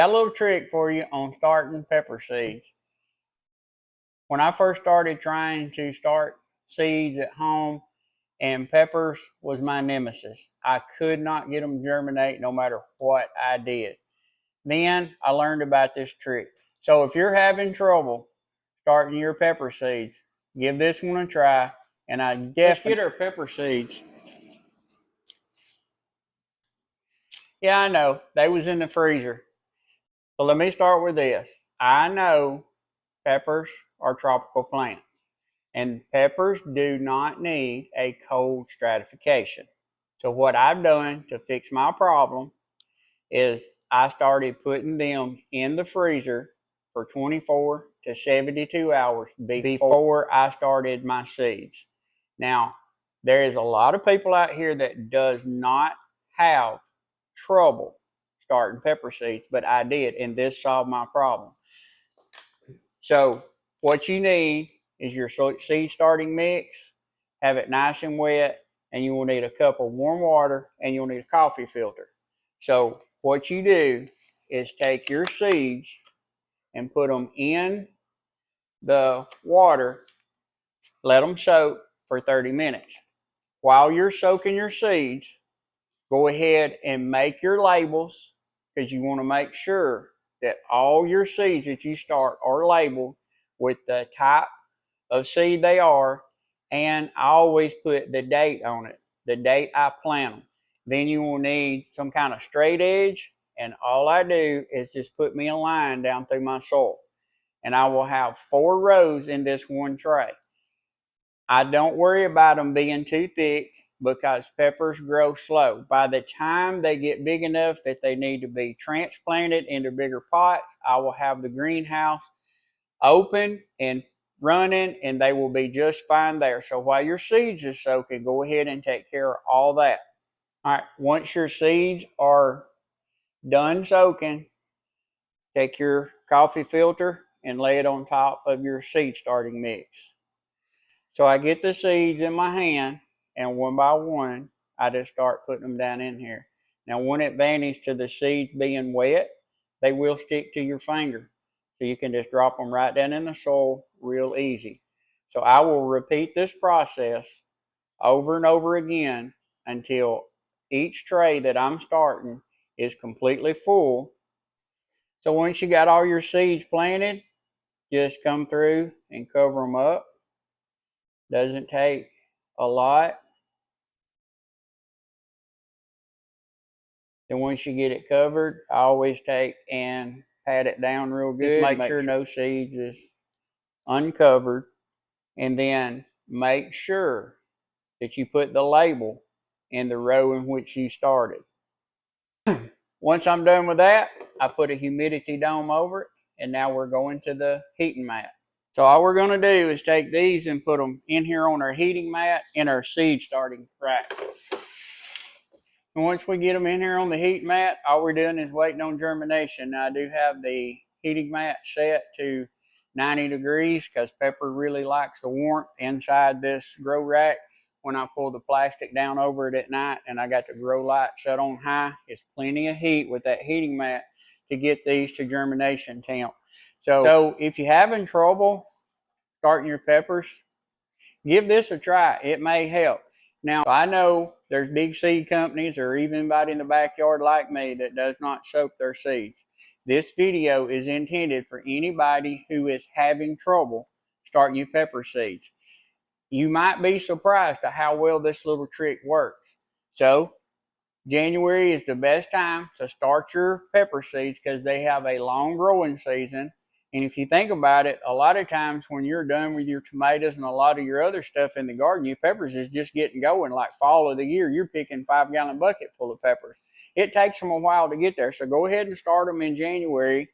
Got a little trick for you on starting pepper seeds. When I first started trying to start seeds at home, and peppers was my nemesis. I could not get them germinate no matter what I did. Then I learned about this trick. So if you're having trouble starting your pepper seeds, give this one a try. And I definitely let's get our pepper seeds. Yeah, I know they was in the freezer. So let me start with this. I know peppers are tropical plants, and peppers do not need a cold stratification. So what I've done to fix my problem is I started putting them in the freezer for 24 to 72 hours before I started my seeds. Now, there is a lot of people out here that does not have trouble starting pepper seeds, but I did, and this solved my problem. So what you need is your seed starting mix, have it nice and wet, and you will need a cup of warm water, and you'll need a coffee filter. So what you do is take your seeds and put them in the water, let them soak for 30 minutes. While you're soaking your seeds, go ahead and make your labels, because you want to make sure that all your seeds that you start are labeled with the type of seed they are, and I always put the date on it, the date I plant them. Then you will need some kind of straight edge, and all I do is just put me a line down through my soil, and I will have 4 rows in this one tray. I don't worry about them being too thick because peppers grow slow. By the time they get big enough that they need to be transplanted into bigger pots, I will have the greenhouse open and running, and they will be just fine there. So while your seeds are soaking, go ahead and take care of all that. All right, once your seeds are done soaking, take your coffee filter and lay it on top of your seed starting mix. So I get the seeds in my hand, and one by one, I just start putting them down in here. Now, one advantage to the seeds being wet, they will stick to your finger. So you can just drop them right down in the soil real easy. So I will repeat this process over and over again until each tray that I'm starting is completely full. So once you got all your seeds planted, just come through and cover them up. Doesn't take a lot. Then once you get it covered, I always take and pat it down real good. Just make sure no seeds is uncovered. And then make sure that you put the label in the row in which you started. Once I'm done with that, I put a humidity dome over it, and now we're going to the heating mat. So all we're going to do is take these and put them in here on our heating mat in our seed starting rack. And once we get them in here on the heat mat, all we're doing is waiting on germination. Now I do have the heating mat set to 90 degrees because pepper really likes the warmth inside this grow rack. When I pull the plastic down over it at night and I got the grow light set on high, it's plenty of heat with that heating mat to get these to germination temp. So if you're having trouble starting your peppers, give this a try. It may help. Now, I know there's big seed companies or even anybody in the backyard like me that does not soak their seeds. This video is intended for anybody who is having trouble starting your pepper seeds. You might be surprised at how well this little trick works. So, January is the best time to start your pepper seeds because they have a long growing season. And if you think about it, a lot of times when you're done with your tomatoes and a lot of your other stuff in the garden, your peppers is just getting going. Like fall of the year, you're picking 5-gallon bucket full of peppers. It takes them a while to get there. So go ahead and start them in January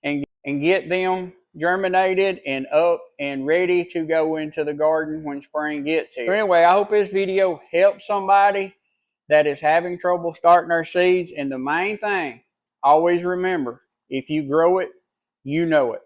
and get them germinated and up and ready to go into the garden when spring gets here. So anyway, I hope this video helps somebody that is having trouble starting their seeds. And the main thing, always remember, if you grow it, you know it.